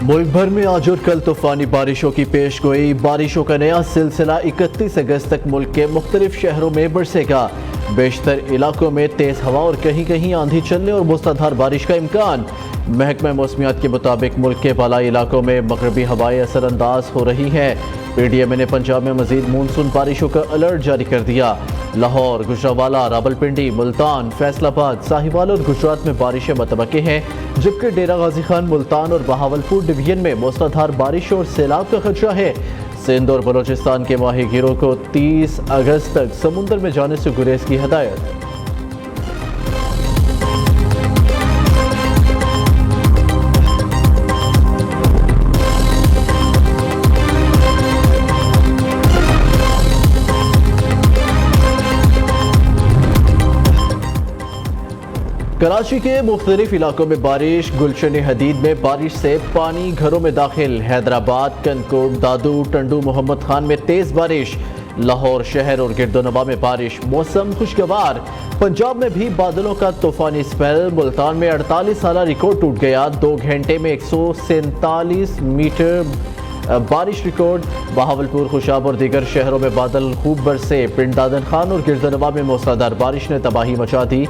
मुल्क भर में आज और कल तूफानी बारिशों की पेश गोई। बारिशों का नया सिलसिला 31 अगस्त तक मुल्क के मुख्तलिफ शहरों में बरसेगा। बेशतर इलाकों में तेज हवा और कहीं कहीं आंधी चलने और मूसलाधार बारिश का इम्कान। महकमा मौसमियात के मुताबिक मुल्क के बालाई इलाकों में मगरबी हवाएं असरअंदाज हो रही हैं। पीडीएमए ने पंजाब में मजीद मानसून बारिशों का अलर्ट जारी कर दिया। लाहौर, गुजरांवाला, रावलपिंडी, मुल्तान, फैसलाबाद, साहिवाल और गुजरात में बारिशें मतवक्के हैं, जबकि डेरा गाजी खान, मुल्तान और बहावलपुर डिवीजन में मूसलाधार बारिश और सैलाब का खदशा है। सिंध और बलोचिस्तान के माहीगीरों को 30 अगस्त तक समुंदर में जाने से गुरेज की हदायत। कराची के मुख्तलिफ इलाकों में बारिश। गुलशन हदीद में बारिश से पानी घरों में दाखिल। हैदराबाद, कनकोट, दादू, टंडू, मोहम्मद खान में तेज बारिश। लाहौर शहर और गिरदोनवा में बारिश। मौसम खुशगवार। पंजाब में भी बादलों का तूफानी स्पेल। मुल्तान में 48 साल रिकॉर्ड टूट गया। 2 घंटे में 147 मीटर बारिश रिकॉर्ड। बहावलपुर, खुशाब और दीगर शहरों में बादल खूब बरसे। पिंड दादन खान और गिरदोनवा में मूसलाधार बारिश ने तबाही मचा दी।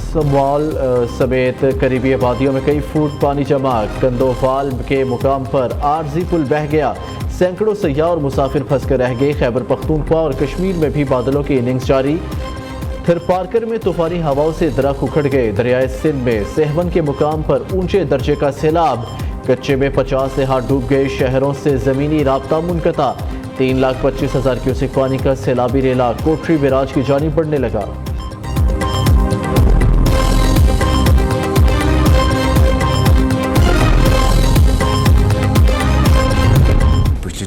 समवाल समेत करीबी आबादियों में कई फुट पानी जमा। कंदोफाल के मुकाम पर आरजी पुल बह गया। सैकड़ों सयाह और मुसाफिर फंस कर रह गए। खैबर पख्तूनख्वा और कश्मीर में भी बादलों की इनिंग्स जारी। थरपारकर में तूफानी हवाओं से दरख्त उखड़ गए। दरियाए सिंध में सेहवन के मुकाम पर ऊंचे दर्जे का सैलाब। कच्चे में 50 से हाथ डूब गए। शहरों से जमीनी राब्ता मुनक़ता। 3,25,000 क्यूसेक पानी का सैलाबी रेला कोठरी बैराज की जानिब बढ़ने लगा।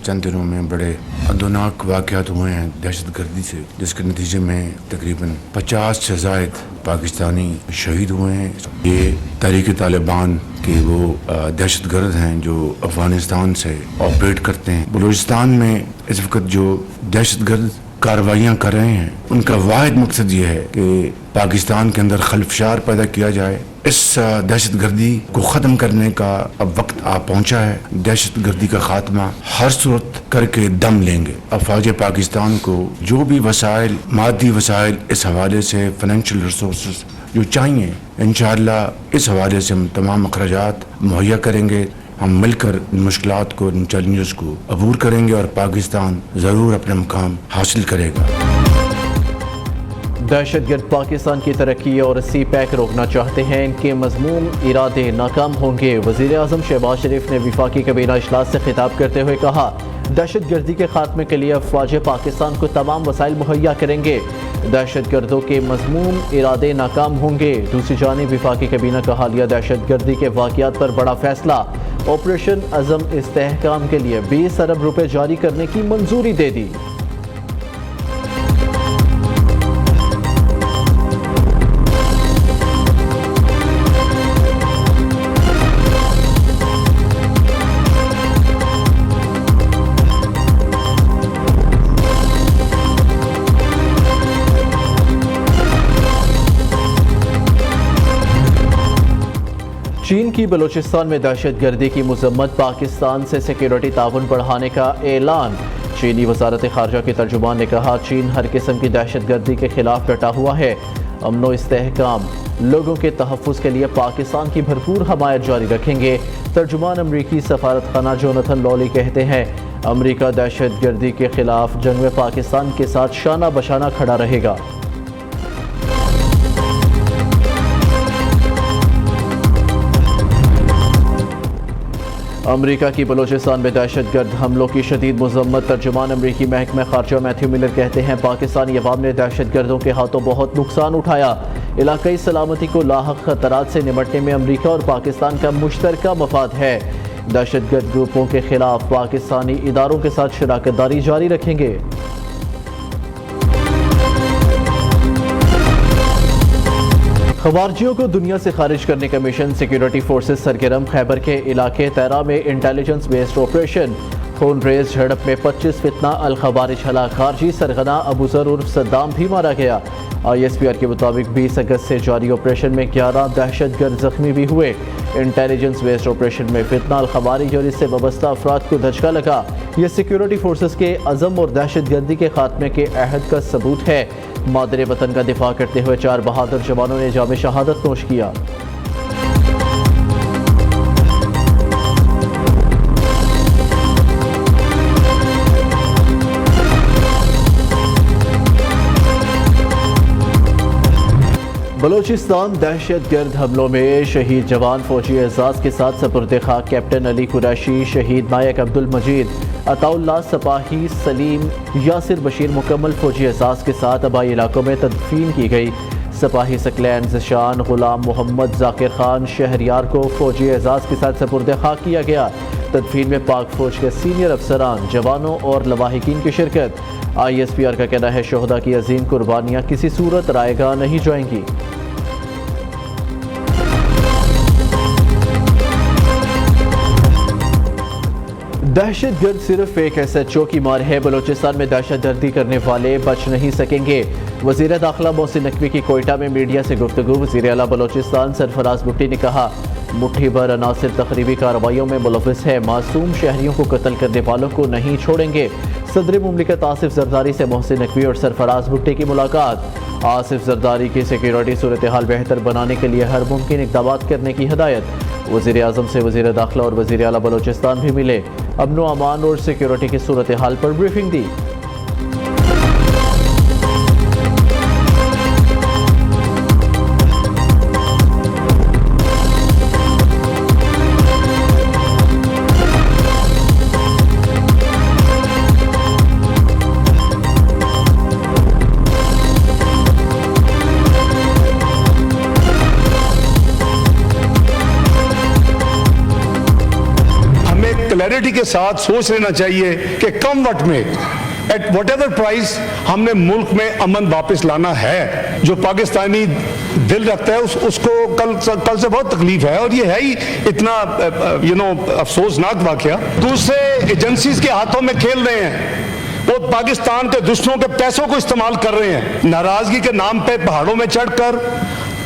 चंद दिनों में बड़े अदनाक वाक़यात हुए हैं दहशत गर्दी से, जिसके नतीजे में तकरीबन 50 से ज़ायद पाकिस्तानी शहीद हुए हैं। ये तहरीक तालिबान के वो दहशत गर्द हैं जो अफगानिस्तान से ऑपरेट करते हैं। बलूचिस्तान में इस वक्त जो दहशत गर्द कार्रवाइयाँ कर रहे हैं, उनका वाहिद मकसद ये है कि पाकिस्तान के अंदर खलफशार पैदा किया जाए। इस दहशत गर्दी को ख़त्म करने का अब वक्त आ पहुंचा है। दहशत गर्दी का खात्मा हर सूरत करके दम लेंगे। अफवाज पाकिस्तान को जो भी वसाइल, मादी वसाइल इस हवाले से, फाइनेंशियल रिसोर्स जो चाहिए, इंशाअल्लाह इस हवाले से हम तमाम अखराजात मुहैया करेंगे। हम मिलकर इन मुश्किलात को, इन चैलेंजेस को अबूर करेंगे और पाकिस्तान ज़रूर अपना मुकाम हासिल करेगा। दहशतगर्द पाकिस्तान की तरक्की और सी पैक रोकना चाहते हैं। इनके मज़मूम इरादे नाकाम होंगे। वज़ीर आज़म शहबाज शरीफ ने वफाकी काबीना इजलास से खिताब करते हुए कहा, दहशत गर्दी के खात्मे के लिए अफवाज पाकिस्तान को तमाम वसाइल मुहैया करेंगे। दहशत गर्दों के मज़मूम इरादे नाकाम होंगे। दूसरी जानिब वफाकी काबीना का हालिया दहशत गर्दी के वाक़यात पर बड़ा फैसला। ऑपरेशन अज़म इस्तेहकाम के लिए 20 अरब रुपए जारी करने की मंजूरी दे दी। चीन की बलूचिस्तान में दहशत गर्दी की मजम्मत। पाकिस्तान से सिक्योरिटी ताउन बढ़ाने का ऐलान। चीनी वजारत खारजा के तर्जुमान ने कहा, चीन हर किस्म की दहशत गर्दी के खिलाफ डटा हुआ है। अमन इस्तेहकाम, लोगों के तहफ़्फ़ुज़ के लिए पाकिस्तान की भरपूर हमायत जारी रखेंगे। तर्जुमान अमरीकी सफारत खाना जोनाथन लॉली कहते हैं, अमरीका दहशत गर्दी के खिलाफ जंग में पाकिस्तान के साथ शाना बशाना खड़ा रहेगा। अमरीका की बलूचिस्तान में दहशत गर्द हमलों की शदीद मजम्मत। तर्जुमान अमरीकी महकमा खारजा मैथ्यू मिलर कहते हैं, पाकिस्तानी अवाम ने दहशत गर्दों के हाथों बहुत नुकसान उठाया। इलाकाई सलामती को लाहक खतरात से निपटने में अमरीका और पाकिस्तान का मुश्तरका मफाद है। दहशत गर्द ग्रुपों के खिलाफ पाकिस्तानी इदारों के साथ शराकत दारी जारी रखेंगे। खवारजियों को दुनिया से खारिज करने का मिशन। सिक्योरिटी फोर्सेस सरगर्म। खैबर के इलाके तैरा में इंटेलिजेंस बेस्ड ऑपरेशन। खून रेज झड़प में 25 फितना अल खवारिज हलाक, खारजी सरगना अबू जर उर्फ सद्दाम भी मारा गया। ISPR के मुताबिक 20 अगस्त से जारी ऑपरेशन में 11 दहशतगर्द जख्मी भी हुए। इंटेलिजेंस बेस्ड ऑपरेशन में फितना अल खवारिज और इससे वाबस्ता अफराद को धचका लगा। यह सिक्योरिटी फोर्सेस के अज़म और दहशतगर्दी के खात्मे के अहद का सबूत है। मादरे वतन का दिफा करते हुए 4 बहादुर जवानों ने जाम शहादत नोश किया। बलोचिस्तान दहशतगर्द हमलों में शहीद जवान फौजी एजाज के साथ सपुर्द खाक कैप्टन अली कुरैशी, शहीद नायक अब्दुल मजीद, अताउल्लाह सपाही, सलीम, यासिर बशीर मुकम्मल फौजी एजाज के साथ आबाई इलाकों में तदफीन की गई। सपाही सकलैन ज़िशान गुलाम मोहम्मद जाकिर खान शहरियार को फौजी एजाज के साथ सपुर्द खाक किया गया। तदफीन में पाक फौज के सीनियर अफसरान, जवानों और लवाहिकीन की शिरकत। ISPR का कहना है शोहदा की अजीम कुर्बानियाँ किसी सूरत रायगा नहीं जाएंगी। दहशतगर्द सिर्फ एक SHO की मार है। बलोचिस्तान में दहशतगर्दी करने वाले बच नहीं सकेंगे। वज़ीर दाखिला मोहसिन नकवी की कोयटा में मीडिया से गुफ्तगू। वज़ीर आला बलोचिस्तान सरफराज भुट्टी ने कहा, मुट्ठी भर अनासिर तकरीबी कार्रवाइयों में मुलव्विस है, मासूम शहरियों को कत्ल करने वालों को नहीं छोड़ेंगे। सदर मुमलिकत आसिफ जरदारी से मोहसिन नकवी और सरफराज भुट्टी की मुलाकात। आसिफ जरदारी की सिक्योरिटी सूरत हाल बेहतर बनाने के लिए हर मुमकिन इक़दाम करने की हिदायत। वज़ीर आज़म से वज़ीर दाखिला और वज़ीर आला बलोचिस्तान भी मिले। अमन अमान और सिक्योरिटी की सूरत हाल पर ब्रीफिंग दी। क्लैरिटी के साथ सोच लेना चाहिए कि कम वक्त में एट वट एवर प्राइस हमने मुल्क में अमन वापस लाना है। जो पाकिस्तानी दिल रखता है उसको कल से बहुत तकलीफ है और ये है ही इतना अफसोसनाक वाकया। दूसरे एजेंसीज के हाथों में खेल रहे हैं, वो पाकिस्तान के दुश्मनों के पैसों को इस्तेमाल कर रहे हैं। नाराजगी के नाम पे पहाड़ों में चढ़कर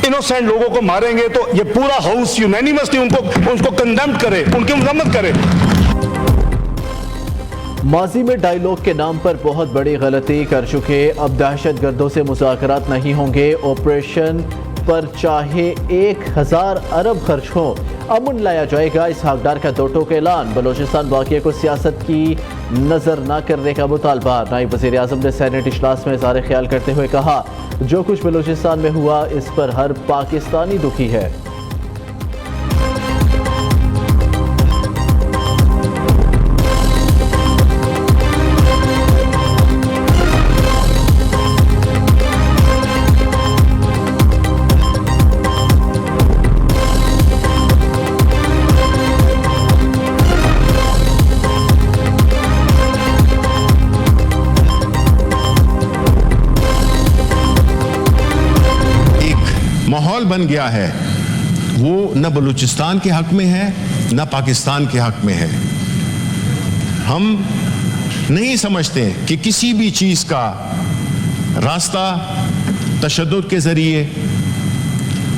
इनोसेंट लोगों को मारेंगे तो ये पूरा हाउस यूनैनिमसली उनको कंडेम्ड करे, उनकी मजम्मत करे। माजी में डायलॉग के नाम पर बहुत बड़ी गलती कर चुके, अब दहशतगर्दों से मुज़ाकरात नहीं होंगे। ऑपरेशन पर चाहे 1000 अरब खर्च हो, अमन लाया जाएगा। इसहाक डार का दो टोक ऐलान। बलोचिस्तान वाक़िए को सियासत की नज़र न करने का मुतालबा। नायब वज़ीर आज़म ने सेनेट इजलास में इज़हार ख्याल करते हुए कहा, जो कुछ बलोचिस्तान में हुआ इस पर हर पाकिस्तानी दुखी है। माहौल बन गया है, वो न बलूचिस्तान के हक में है न पाकिस्तान के हक में है। हम नहीं समझते कि किसी भी चीज का रास्ता तशद्दुद के जरिए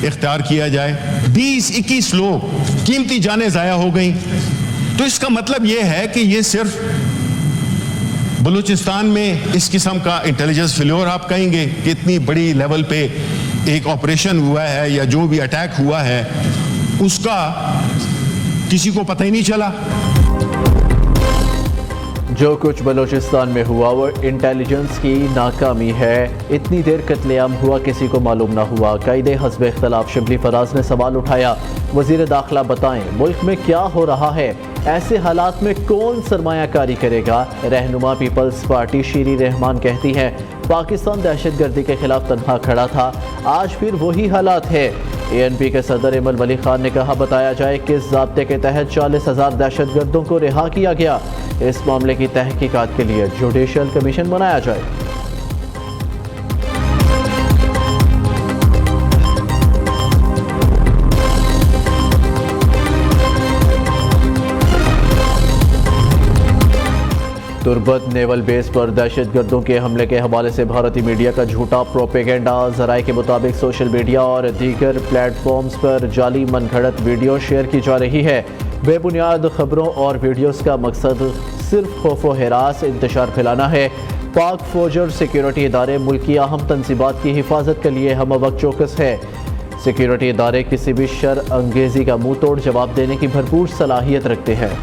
इख्तियार किया जाए। 20-21 लोग कीमती जानें ज़ाया हो गई, तो इसका मतलब यह है कि ये सिर्फ बलूचिस्तान में इस किस्म का इंटेलिजेंस फेल्योर आप कहेंगे कि इतनी बड़ी लेवल पे एक ऑपरेशन हुआ है या जो भी अटैक हुआ है उसका किसी को पता ही नहीं चला। जो कुछ बलोचिस्तान में हुआ वो इंटेलिजेंस की नाकामी है। इतनी देर कत्लेआम हुआ किसी को मालूम ना हुआ। कायदे हस्ब इख्तलाफ शिबली फराज ने सवाल उठाया, वजीर दाखिला बताएं मुल्क में क्या हो रहा है, ऐसे हालात में कौन सरमायाकारी करेगा। रहनुमा पीपल्स पार्टी शीरी रहमान कहती हैं, पाकिस्तान दहशतगर्दी के खिलाफ तनहा खड़ा था, आज फिर वही हालात है। ANP के सदर इमल वली खान ने कहा, बताया जाए किस ज़ाब्ते के तहत 40,000 दहशतगर्दों को रिहा किया गया। इस मामले की तहकीकात के लिए जुडिशल कमीशन बनाया जाए। तुर्बत नेवल बेस पर दहशतगर्दों के हमले के हवाले से भारतीय मीडिया का झूठा प्रोपेगेंडा। ज़राए के मुताबिक सोशल मीडिया और दीगर प्लेटफॉर्म्स पर जाली मनगढ़ंत वीडियो शेयर की जा रही है। बेबुनियाद खबरों और वीडियोस का मकसद सिर्फ खौफ व हिरास इंतशार फैलाना है। पाक फौज और सिक्योरिटी इदारे मुल्क की अहम तंजीबात की हिफाजत के लिए हम वक्त चौकस है। सिक्योरिटी इदारे किसी भी शर अंगेजी का मुंह तोड़ जवाब देने की भरपूर सलाहियत रखते हैं।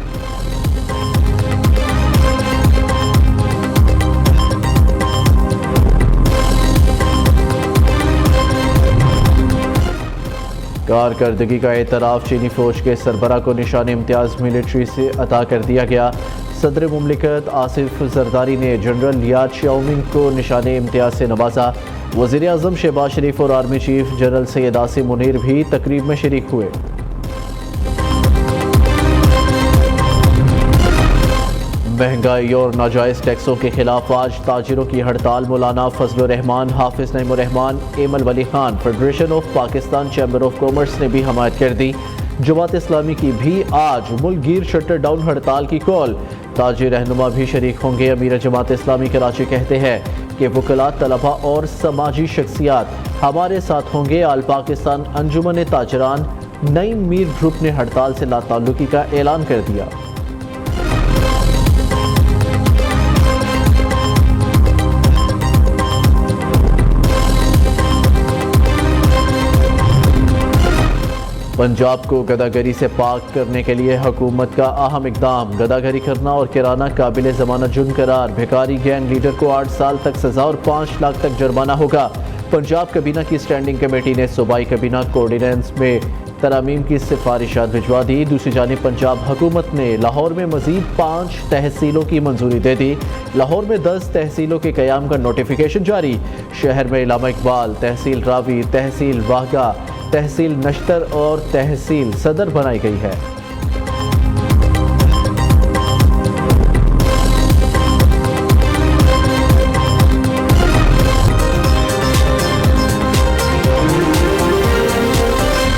कारकर्दगी का एतराफ़ चीनी फ़ौज के सरबरा को निशान इम्तियाज़ मिलिट्री से अता कर दिया गया। सदर मुमलिकत आसिफ जरदारी ने जनरल लिया चाओमिंग को निशान इम्तियाज़ से नवाजा। वज़ीर आज़म शहबाज शरीफ और army chief general Syed Asim Munir भी तकरीब में शरीक हुए। महंगाई और नाजायज़ टैक्सों के खिलाफ आज ताजिरों की हड़ताल। Maulana Fazlur Rehman, Hafiz Naeemur Rehman, Aimal Wali Khan, federation of Pakistan chamber of commerce ने भी हमायत कर दी। जमात इस्लामी की भी आज मुल्कगीर शटर डाउन हड़ताल की कॉल। ताजी रहनुमा भी शरीक होंगे। अमीर जमात इस्लामी कराची कहते हैं कि वकला, तलबा और समाजी शख्सियात हमारे साथ होंगे। आल पाकिस्तान अंजुमन ताजरान नईम मीर ग्रुप ने हड़ताल से लाताल्लुकी का ऐलान कर दिया। पंजाब को गदागरी से पाक करने के लिए हुकूमत का अहम इकदाम। गदागरी करना और किराना काबिल ज़मानत जुर्म करार। भिखारी गैंग लीडर को 8 साल तक सजा और 5 लाख तक जुर्माना होगा। पंजाब कबीना की स्टैंडिंग कमेटी ने सूबाई कबीना कोऑर्डिनेंस में तरामीम की सिफारिशात भिजवा दी। दूसरी जानिब पंजाब हुकूमत ने लाहौर में मजीद 5 तहसीलों की मंजूरी दे दी। लाहौर में 10 तहसीलों के क़याम का नोटिफिकेशन जारी। शहर में इलामा इकबाल, तहसील रावी, तहसील वाहगा, तहसील नश्तर और तहसील सदर बनाई गई है।